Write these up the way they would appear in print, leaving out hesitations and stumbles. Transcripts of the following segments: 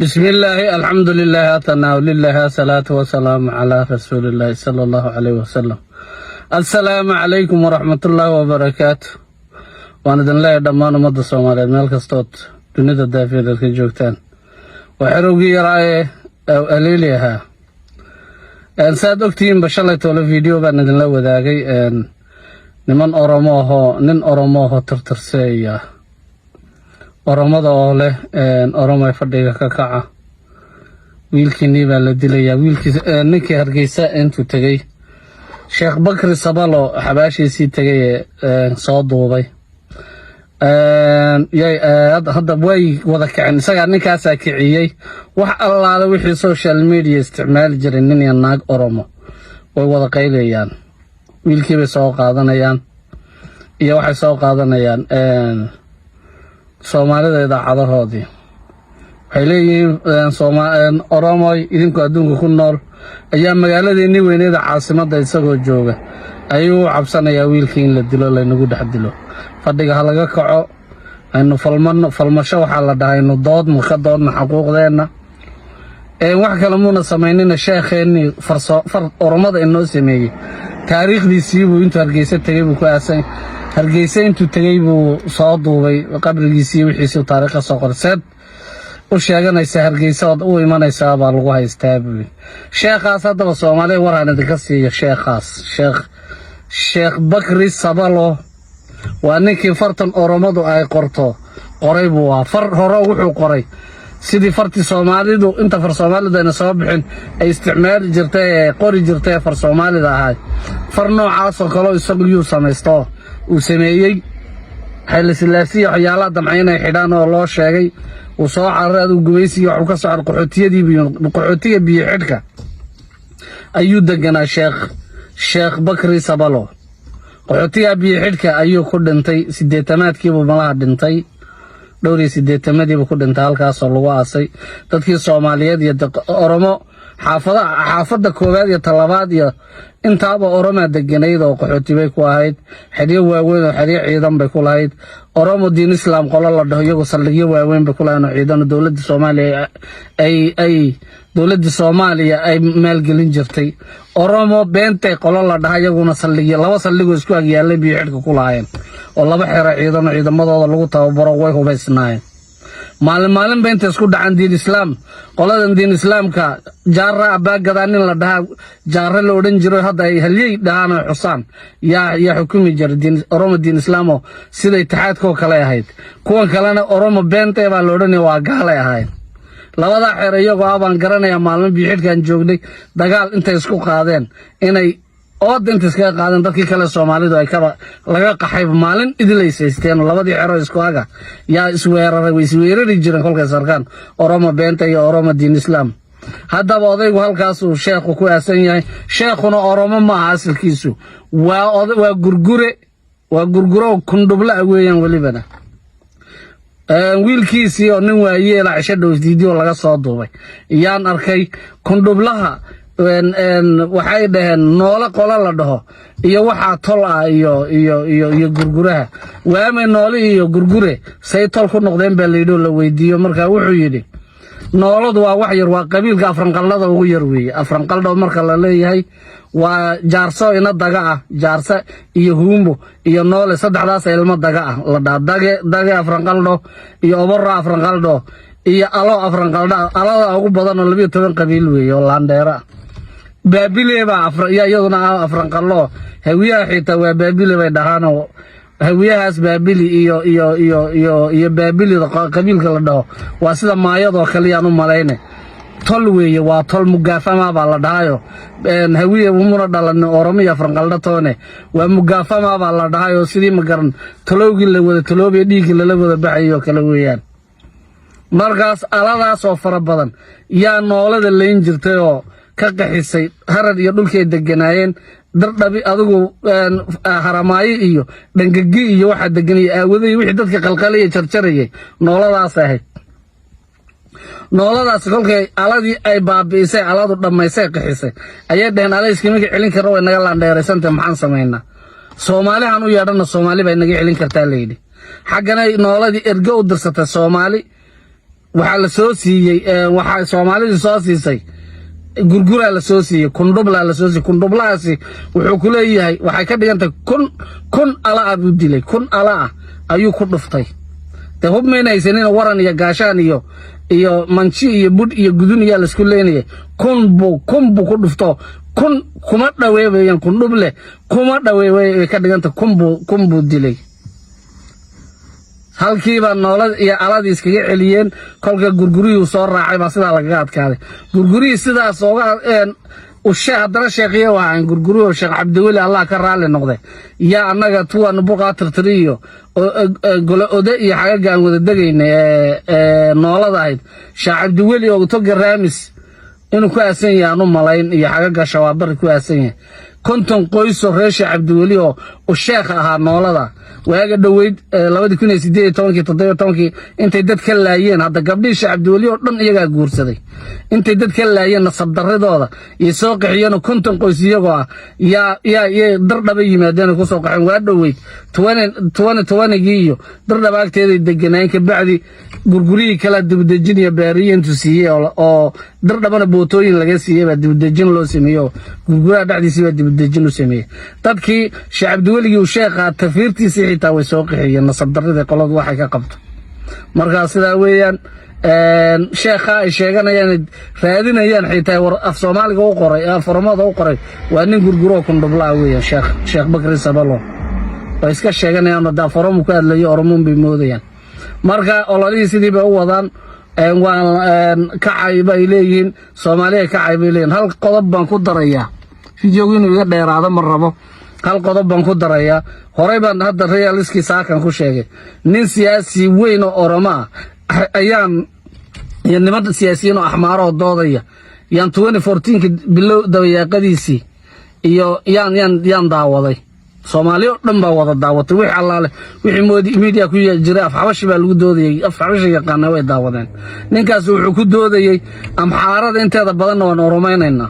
بسم الله الحمد لله أتنا ولله الصلاة والسلام على رسول الله صلى الله عليه وسلم. السلام عليكم ورحمة الله وبركاته. وأنا دن الله دمان مدة الصومالية مالك استوت دنيا الدافية الكجوكتان وحروقي رأي أليليها أن سادوكتين بشالله تولي فيديو بأن دن الله وذاقي نمن أرموه ترترسية oromada oo leh oromay fadhiga ka kaca wiilkii baa la dilaya wiilkii ninkii Hargeysa intuu tagay Sheekh Bakri Sabalo xabaashiisii tagay soo duubay hadda way wada kacin isaga ninkaas kiciyay wax allaale wixii social media isticmaal jiray nin iyo naag oromo way wada qaylayaan wiilkii bay soo qaadanayaan iyo waxay soo qaadanayaan Soomaalida idaacadahoodii waxay leeyihiin Oromoy idinku adduunka ku nool ayaa magaaladeennii weyneeda caasimadda isagoo jooga ayuu cabsanayaa wiilkii in la dilo laynagu dhex dilo fadhiga ha laga kaco aynu falmasho waxaa la dhahay inuu doodma ka doodna xuquuqdeenna wax kale muuna samaynina sheekheennii far oromada inoo sameeyey taariikhdiisii buu intuu Hargeysa tagay buu ku aasan Hargeysa intuu tagay buu soo duubay qabrigiisii wixiisii taariikhda soo qorseed u sheeganaysa Hargeysa oo imanaysa baa lagu haystaa sheekhaas haddaba Soomaaliya waraan idinka siiyo Sheekh Bakri Sabalo waa ninkii fartan oromadu ay qoray buu far hore wuxuu qoray sidii farti Soomaalidu inta far Soomaalidu ay soo bixin ay isticmaali jirtay qori jirtay far Soomaalida ahay far noocaas oo kale isagu samaysto uu sameeyay xil silaasiyo waxyaalaha damcayna xidhaan oo loo sheegay uu soo carrada gumaysiga wuxuu ka soo qaxootiga biyo xidhka ayuu deganaa Sheekh Bakri Sabalo qaxootiga biyo xidhka ayuu ku dhintay 80-aadkii buu malaha dhintay dhowr iyo 80-aadii buu ku dhintay halkaas oo lagu aasay dadkii Soomaaliyeed iyo Oromo xaafada koowaad iyo talabaad iyo intaaba Oromo deganayd oo qaxooti bay ku ahayd xiriir waaweyn oo xiriir ciidan bay ku lahayd Oromo diin Islaam qolo la dhaho iyagu saldhigyo waaweyn bay ku lahayn ciidan dawladda Soomaaliya dawladda Soomaaliya ay maalgelin jirtay Oromo beentay qolo la dhahay iyaguna saldhigyo laba saldhigo isku ag yaalay biyo xidhka ku lahayn oo laba xero ciidamadooda lagu tababaro way hubaysnaayeen maalin beenta isku dhacan diin Islaam qoladan diin Islaamka jaara abaagadan la dhaha jaara la oran jiro hadda ay haliyay dhaana xusaan yaa xukumi jir diin Oromo diin Islaamo sida itixaadka kale ahayd kuwan kalena Oromo beenta baa la oranay waa gaal ahayd labada xero iyagoo baan garanaya maalin biixidkan joognay dagaal intay isku qaadeen inay inta iska qaadan dadkii kale Soomaalidu ay laga qaxay maalin idileysaysteen labadii xero isku aga yaa isweerari jireen kolkay sarkaan Oromo beenta iyo Oromo diin Islaam haddaba odaygu halkaas uu sheekhu ku aasan yahay sheekhuna Oromo ma aha asalkiisu waa gurguro kundubla weeyaan walibana wiilkiisii oo nin waayeel ah shadhow video laga soo duubay yaan arkay kundublaha waxay dhaheen noola qola la dhaho iyo waxa tol ah iyo gurguraha waamay nooli iyo gurgure say tol ku noqdeen baa leedo la weydiiyo marka wuxuu yiri nooladu waa wax yar waa qabiilka Afranqallada ugu yar weeye Afranqaldo marka la leeyahay waa jaarso ina daga ah jaarsa iyo huumbo iyo noole saddexdaas ilmo daga ah la dage Afranqaldo iyo obora Afranqaldo iyo alo Afranqaldo alada ugu badan oo 12 qabiil weeye oo laandeera baabile baa iyaduna Afranqallo hawiyaha xitaa waa baabile bay dhahaano hawiyahaas baabili iyo baabilida qabiilka la dhaho waa sida maayadoo kale aan u maleynay tol weeye waa tol mugaafama baa la dhahayo hawiye umuna dhalan Oromo iyo Afranqaldo toone waa mugaafama baa la dhahayo sidii ma garan talowgii la wada taloobiyo dhiig la wada baxayo kala weeyaan markaas aladaas oo fara badan yaa noolada leen jirtay oo ka qaxisay harad iyo dhulkay deganaayeen dardhabi adigu haramaayo iyo dhangagi iyo waxa deganay aawaday wixii dadka qalqalay jarjarayay nooladaas ahayd nooladaas kolkay aladii ay baabiisay aladu dhamaysay qaxisay ayay dhaheen alayskii markii celin karo way naga laandheereysantay maxaan sameeynaa Soomaalihan u yeedhana Soomaali bay naga celin kartaa leeydi xaggana nooladii ergo u dirsatay Soomaali waxaa la soo siiyey waxaa Soomaalidu soo siisay gurgura la soo siiyey kundubla la soo siiyey kundublaasi wuxuu ku leeyahay waxay ka dhigantay kun ala abu dilay kun ala ayuu ku dhuftay te hubmeynaysan waran iyo gaashaan iyo manchi iyo bud iyo gudun iyo la isku leenayay kun bu ku dhufto kun kuma dhaweeyeen kunduble kuma dhaweeyay ka dhigantay kun bu dilay halkiiba noolad iyo aladii iskaga celiyeen kolka gurguriyuu soo raacay ba sida laga adkaaday gurguriyii sidaas ooga u sheekh sheeqiyo waxaan gurguriyo Sheekh Cabdiweli Allah ka raali noqday ya anaga tuwan buqa tirtiriyo golo oda iyo xaga aan wada dagaynay noolada ahayd Sheekh Cabdiweli oo toga Raamis inuu ku aasan yahay malayn iyo xaga gashawaabari ku aasan yahay konton qoys oo reer Sheekh Cabdiweli oo sheekh ahaa noolada waaga dhaweyd 2018 intay dad ka laayeen hadda gabdhii Sheekh Cabdiweli oo dhan iyaga guursaday intay dad ka laayeen nasab daradooda iyo soo qaxiyeen konton qoys iyagoo ya dardhaba yimaadeen ku soo qaxeen waa dhaweyd 20 iyo dardhaba agteeda deganaan ka bacdi gurguriyii kala dibdejin iyo baariyeyntu siiyay oo dardhabana bootooyin laga siiyay dibdejin loo sameeyo gurgura dhacdiisa dibdejin u sameeyay dadkii Sheekh Cabdiweli uu sheekha tafiirtiisa xitaa way soo qaxiyeen nasab darada qolad waxay ka qabto marka sida weeyaan sheekha ay sheeganayaan raadinayaan xitaa war af Soomaaliga u qoray farmada u qoray waa nin gurguro kundubla weeyaan Sheekh Bakri Sabalo way iska sheeganayaan da farmo ku hadlayo Oromo bay moodayaan marka ololihii sidii bay u wadaan waan kacay bay leeyihiin Soomaaliya kacay bay leeyihiin hal qodob baan ku darayaa fiidiyowga inuu iga dheeraado mar rabo hal qodob baan ku darayaa horey baan hadda realiski saakan ku sheegay nin siyaasi weyn oo Oromo ayaan niman siyaasiyiin oo axmaaro doodaya yaan 2014 bilow dabayaaqadiisii iyo yaan daawaday Soomaaliya dhan baa wada daawatay wixii allaale wixii media ku jira af xabashi baa lagu doodayay af xabashi yaqaan way daawadeen ninkaas wuxuu ku doodayay amxaarada inteeda badan oo Oromeynayna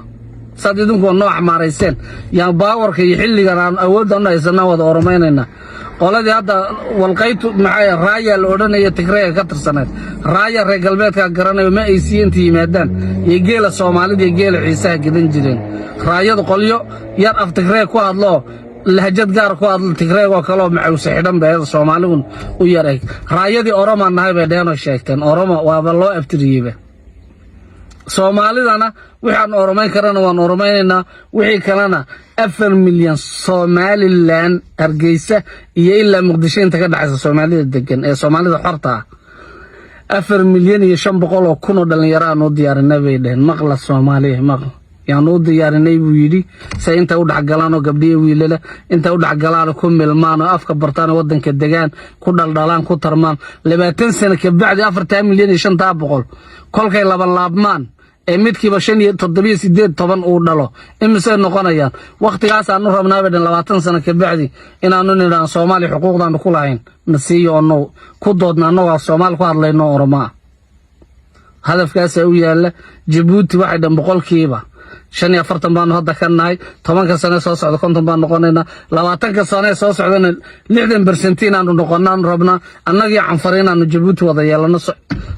sadidunku nooc maarayseen yaa baawarka iyo xilligan aan awood aan haysanaa wada Oromeynayna qoladii hadda walqaytu maxay raaya la odhanaya Tigray ka tirsaneed raaya reer galbeedka garanayo ma ay siintii yimaadaan iyo geela Soomaalida iyo geela Ciisaha gidan jireen raayada qolyo yar af Tigray ku hadlo lahjad gaar ku hadlo Tigray oo kale oo macawsa xidhan baa Soomaaligu u yaray raayadii Oromo nahay bay dheeno sheegteen Oromo waa loo abtiriyay Soomaalidana waxaan Oromeyn karana waan Oromeynayna wixii kalena 4 milyan Somaliland Hargeysa iyo ilaa Muqdisho inta ka dhaxaysa Soomaalida degan ee Soomaalida xorta 4 milyan iyo 500 oo kun oo dhalinyaro aan u diyaarinay bay dhaheen maqla Soomaaliya maqla yaan u diyaarinay buu yiri say inta u dhaxgalaan oo gabdhiyo wiilala inta u dhaxgalaan ku milmaan oo afka bartaan wadanka degaan ku dhaldhalaan ku tarmaan 20 sano ka bacdi 4 milyan iyo 500 kolkay laban laabmaan midkiiba 5 uu dhalo imise noqonayaan waqtigaas aan u rabnaa 20 sano ka bacdi inaanu nidaan Soomaali xuquuqdan ku lahayn nasiyo oo ku doodna annaga Soomaali ku hadlayno Oromo hadafkaas uu yaala Djibouti waxay dhan boqolkiiba 45 baan hadda ka nahay 10 sano soo socdo 50 baan noqonaynaa 20 sano soo socdana 60% aanu noqonaan rabnaa annagii canfariinaanu Djibouti wada yeelano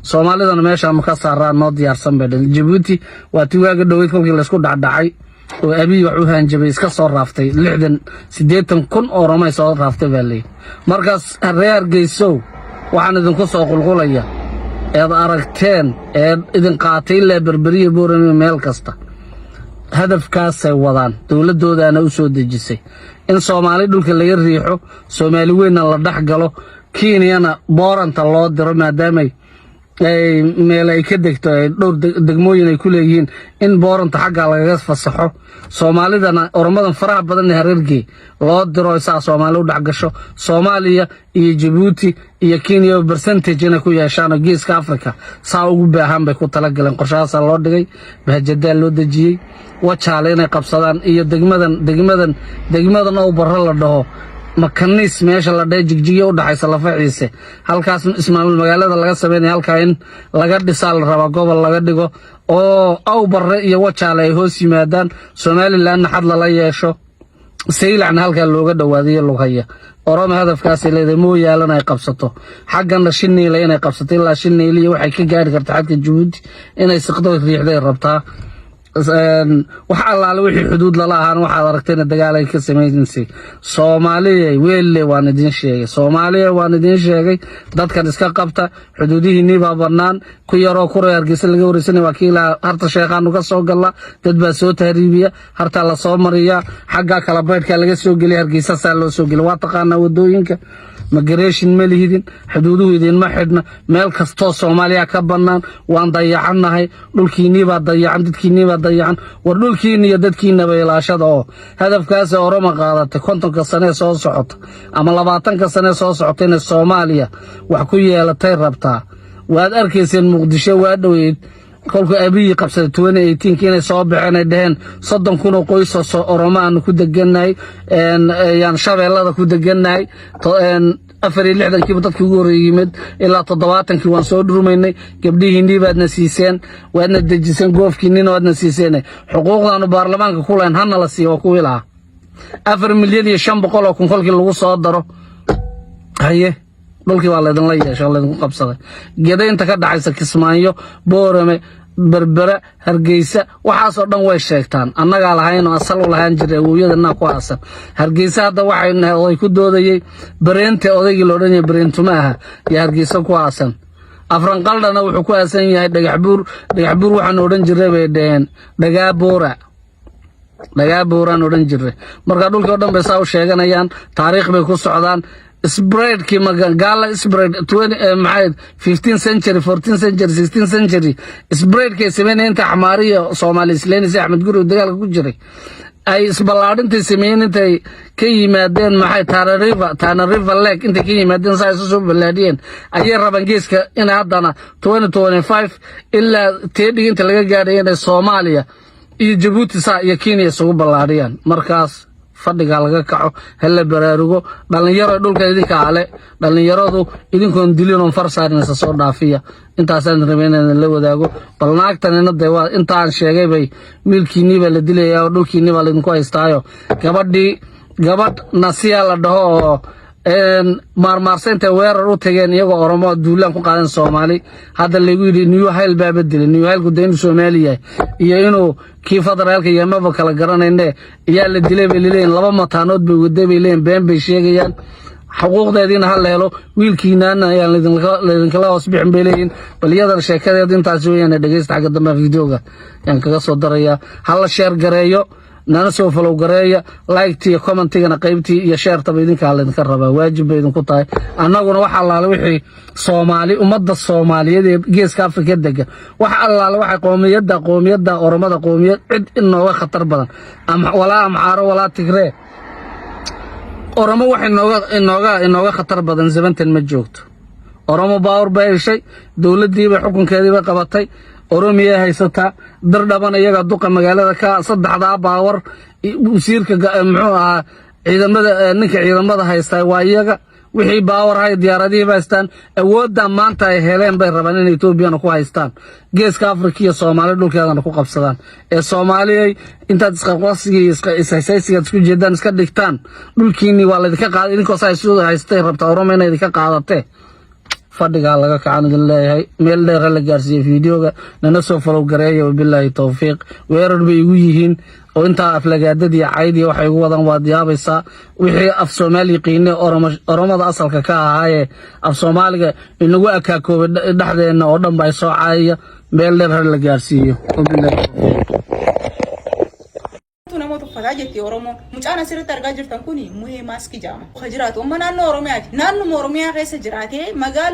Soomaalidana meesha ma ka saaraan noo diyaarsan bay Djibouti waa tiwaaga dhaweyd kolkii la isku dhacay oo Abiy wuxuu hanjabay iska soo raaftay 80 kun Oromo soo raaftay baalay markaas reer Geysow waxaan idinku soo qulqulaya eed aragteen eed idin qaatay la berberiye boorame meel kasta hadafkaas ay wadaan dawladoodana u soo dejisay in Soomaali dhulka laga riixo Soomaali weynna la dhaxgalo Kenyana booranta loo diro maadaama ay meel ay ka degto ay dhowr degmooyin ay ku leeyihiin in booranta xagga laga fasaxo Soomaalidana Oromadan faraha badan ee hareergii loo diro isaa Soomaali u dhaxgasho Soomaaliya iyo Djibouti iyo Kenya percentage ku yeeshaan geeska Afrika saa ugu baahan bay ku tala galeen qorshahaas loo dhigay bahjada loo dajiyay wajaale inay qabsadaan iyo degmadan oo barra la dhaho makanis meesha la dheey jigjiga u dhaxaysa lafaciise halkaas ismaamul magaalada laga sameeyay halka in laga dhisaal raba gobol laga dhigo oo aw barre iyo wajaale ay hoos yimaadaan Somaliland xad la yeesho سيلعن هالك اللوجة دوادية اللغية ورام هدف كاس اللي مو يالنا يقبسطه حقنا شني لينا يقبسطه إلا شني لي وحي كجاري كرتحات الجهود إنه يسقطوا الريح ذي الربطة وحال على وحي حدود للاهان وحال ركتين الدقالة كسمينسي صومالية ويلي واندين شيء صومالية واندين شيء داد كان اسكا قبطة حدوديه نيبا برنان كي يرو كورو يرقيس اللي قوريسيني وكيلا هارتا شيخان وكسو قلا داد باسو تهريبية هارتا الله صومرية حقا كالبيت كاللغا سوق لي هرقيسا سالو سوق لي واتقانا ودوينك مقريشن مليهدين حدوده يدين ما حدنا ميل كستو سوماليا كبنان وان ضيعناهي دولكيني با ضيعان ددكيني با ضيعان ودولكيني ددكينا با ilaashada hadafkaas Oromo qaadatay 50 sano soo socota ama 20 sano soo socota in Soomaaliya wax ku yeelatay rabtaa waad arkayseen Muqdisho waa dhaweyd kolka abiy qabsaday 2018 inay soo baxeen dhaheen 30,000 oo qoys oo Oromo aan ku deganay yaan shabeellada ku deganay afari 60 dadkii ugu horeeyimid ilaa 70kii waan soo dhurmaynay gabdhihiinii baadna siiseen waadna dejiseen goofkiinina waadna siiseen xuquuqdaanu baarlamaanka ku leen hana la siiyo ku ilaa 4 milyan iyo 500 oo kun kolkii lagu soo daro haye dhulkii waa leedan la yeeshay leedan ku qabsaday geedaynta ka dhacaysa Kismaayo Boorame berbera Hargeysa waxaas oo dhan way sheegtaan annaga lahayn oo asal u lahaan jiray awooyadana ku aasan Hargeysa hadda waxay nahay ku doodayay bareente odaygii loo dhanay bareentuma aha ya Hargeysa ku aasan afran qaldana wuxuu ku aasan yahay dhagax buur waxaan odhan jiray bay dheen dhagaa buuraan odhan jiray marka dhulka oo dhan bay saa u sheeganayaan taariikh bay ku socdaan spread ki magala spread 15th century 14th century 16th century spread ke sameeyeen inta xamaariya Soomaali Islaani Ahmed Guri dagaalka ku jiray ay isbalaadintii sameeyeen inta ka yimaadeen maxay Tana River Lake inta ka yimaadeen saa soo balaadiyeen ayay rabaan geeska in haddana 2025 ilaa teedii inta laga gaaray in Soomaaliya iyo Djibouti saa iyo Kenya soo balaadiyaan markaas fadhiga laga kaco hela baraarugo dhalinyaro dhulka idinka ale dhalinyaradu idinkoon dilin oo farsaarinaysa soo dhaafiya intaasaan rabeenana la wadaago bal naagtanina deewa intaan sheegay bay wiilkiini ba la dilayaa oo dhulkiini ba la idinku haystaayo gabadh nasiya la dhaho maarmaarseenta weerar u tageen iyagoo Oromo duulaan ku qaadan Soomaali hadda lagu yiri New Hale baa beddelay New Hale ku deyn Soomaaliya iyo inuu kii federaalka yamaba kala garanayne ayaa la dilay bay leeyeen laba mataanood bay waday bay leeyeen been bay sheegayaan xuquuqdeedina hal leelo wiilkiinana ayaa idin kala hoos bixin bay leeyeen bal yadan sheekadeed intaas weeyaan dhageysta xagga dambe videoga yaan kaga soo daraya hal share gareeyo nana soo follow gareeya like iyo commentigana qaybtii iyo share tab idinka ka rabaa waajib bay idinku tahay annaguna waxa allaale wixii Soomaali ummadda Soomaaliyeed ee geeska Afrika degan waxa allaale waxa qoomiyadda Oromada qoomiyad cid inooga khatar badan ama walaa amxaaro walaa Tigray Oromo waxa inooga khatar badan zamantan ma joogto Oromo baawar bay heshay dawladdiiba xukunkeedii bay qabatay Oromiya haysata dardhaban iyaga duqa magaalada ka saddexda baawar wasiirka muxuu ahaa ciidamada haystay waa iyaga wixii baawar hay diyaaradii baastaan awoodda maanta ay heleen bay rabaan in Ethiopia ku haystaan geeska Afrika iyo Soomaali dhulkeedana ku qabsadaan ee Soomaaliya intaad isqaqasiga isku jeedaan iska dhigtaan dhulkiini waa la idinka qaaday idinkoo soo haystay rabta Oromo inay idinka qaadato fadhiga laga kacan idin leeyahay meel dheer la gaarsiiyay videoga nana soo follow gareeyo billahi tawfiiq weerar bay ugu yihiin oo inta aflagaadadii caydii waxay ugu wadan waa diyaabaysa wixii af Soomaali qiine Oromada asalka ka ahaaye af Soomaaliga inagu akaakoobe dhaxdeena oo dhan bay soo caayaya meel dheer la gaarsiiyo billahi fagaajeti Oromo mucaana sirta argaa jirtan kuni muhee maaski jaama khajiraat umma naannoo Oromiyaati naannoo Oromiyaa keessa jiraatee magaalo